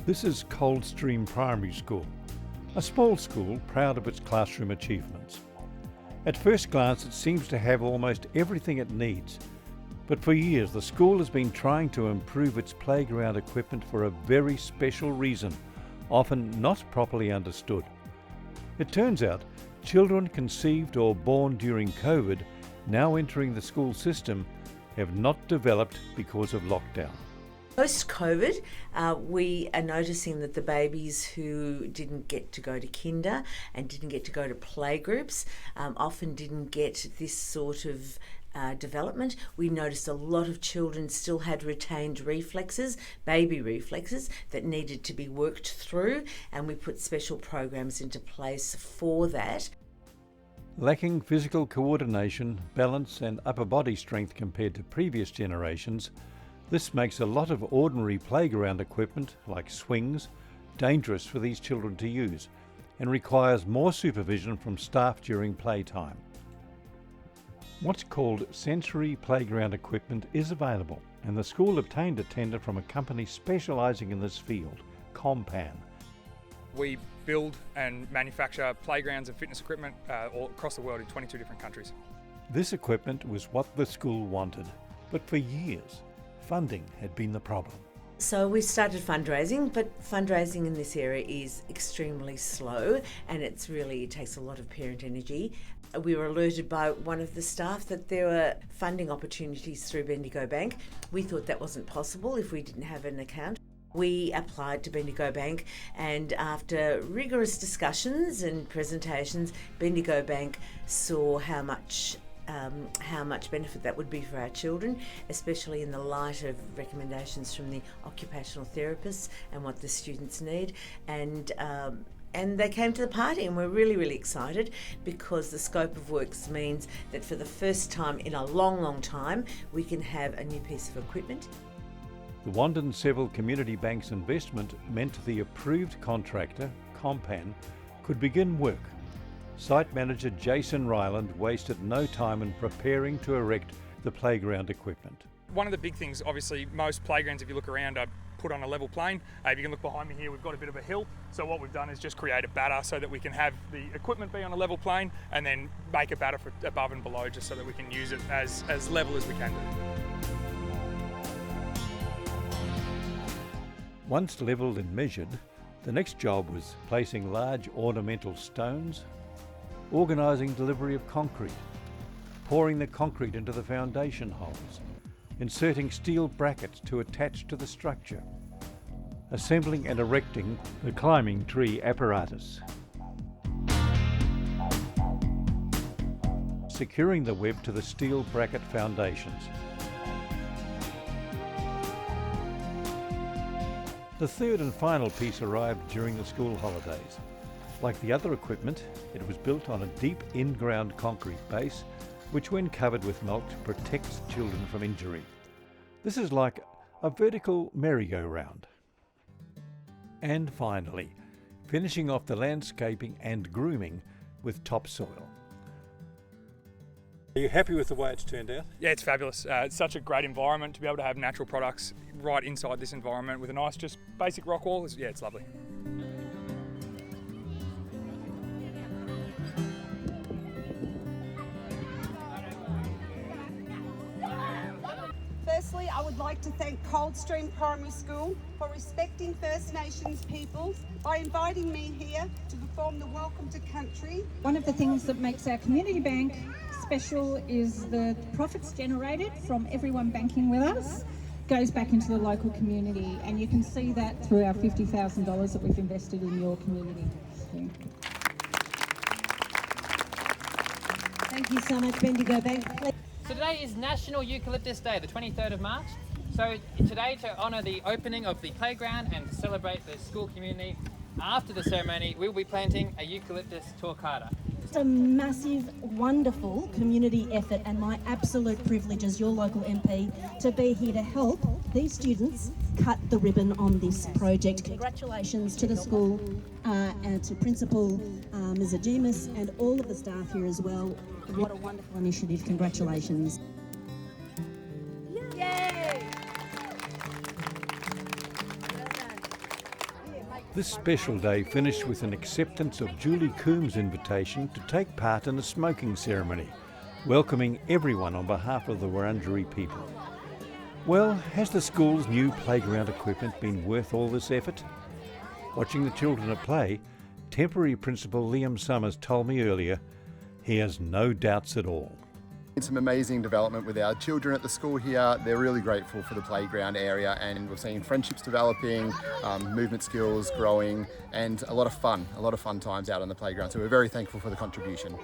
This is Coldstream Primary School, a small school proud of its classroom achievements. At first glance, it seems to have almost everything it needs, but for years the school has been trying to improve its playground equipment for a very special reason, often not properly understood. It turns out children conceived or born during COVID, now entering the school system, have not developed because of lockdown. Post-COVID, we are noticing that the babies who didn't get to go to kinder and didn't get to go to playgroups often didn't get this sort of development. We noticed a lot of children still had retained reflexes, baby reflexes, that needed to be worked through, and we put special programs into place for that. Lacking physical coordination, balance and upper body strength compared to previous generations, this makes a lot of ordinary playground equipment, like swings, dangerous for these children to use and requires more supervision from staff during playtime. What's called sensory playground equipment is available, and the school obtained a tender from a company specialising in this field, Compan. We build and manufacture playgrounds and fitness equipment all across the world in 22 different countries. This equipment was what the school wanted, but for years, funding had been the problem. So we started fundraising, but fundraising in this area is extremely slow, and it takes a lot of parent energy. We were alerted by one of the staff that there were funding opportunities through Bendigo Bank. We thought that wasn't possible if we didn't have an account. We applied to Bendigo Bank, and after rigorous discussions and presentations, Bendigo Bank saw how much benefit that would be for our children, especially in the light of recommendations from the occupational therapists and what the students need. And they came to the party, and we're really, really excited because the scope of works means that for the first time in a long, long time, we can have a new piece of equipment. The Wandin Seville Community Bank's investment meant the approved contractor, Compan, could begin work. Site manager Jason Ryland wasted no time in preparing to erect the playground equipment. One of the big things, obviously, most playgrounds, if you look around, are put on a level plane. If you can look behind me here, we've got a bit of a hill. So what we've done is just create a batter so that we can have the equipment be on a level plane and then make a batter for above and below, just so that we can use it as level as we can do. Once levelled and measured, the next job was placing large ornamental stones, organising delivery of concrete, pouring the concrete into the foundation holes, inserting steel brackets to attach to the structure, assembling and erecting the climbing tree apparatus, securing the web to the steel bracket foundations. The third and final piece arrived during the school holidays. Like the other equipment, it was built on a deep in-ground concrete base, which when covered with mulch protects children from injury. This is like a vertical merry-go-round. And finally, finishing off the landscaping and grooming with topsoil. Are you happy with the way it's turned out? Yeah, it's fabulous. It's such a great environment to be able to have natural products right inside this environment with a nice, just basic rock wall. Yeah, it's lovely. Firstly, I would like to thank Coldstream Primary School for respecting First Nations peoples by inviting me here to perform the Welcome to Country. One of the things that makes our community bank special is the profits generated from everyone banking with us goes back into the local community, and you can see that through our $50,000 that we've invested in your community. Thank you so much, Bendigo Bank. So today is National Eucalyptus Day, the 23rd of March. So today, to honour the opening of the playground and to celebrate the school community, after the ceremony we'll be planting a eucalyptus torquata. It's a massive, wonderful community effort, and my absolute privilege as your local MP to be here to help these students cut the ribbon on this project. Congratulations to the school and to Principal Ms. Agimus and all of the staff here as well. What a wonderful initiative. Congratulations. Yay! This special day finished with an acceptance of Julie Coombs' invitation to take part in a smoking ceremony, welcoming everyone on behalf of the Wurundjeri people. Well, has the school's new playground equipment been worth all this effort? Watching the children at play, temporary principal Liam Summers told me earlier he has no doubts at all. It's some amazing development with our children at the school here. They're really grateful for the playground area, and we've seen friendships developing, movement skills growing, and a lot of fun times out on the playground. So we're very thankful for the contribution.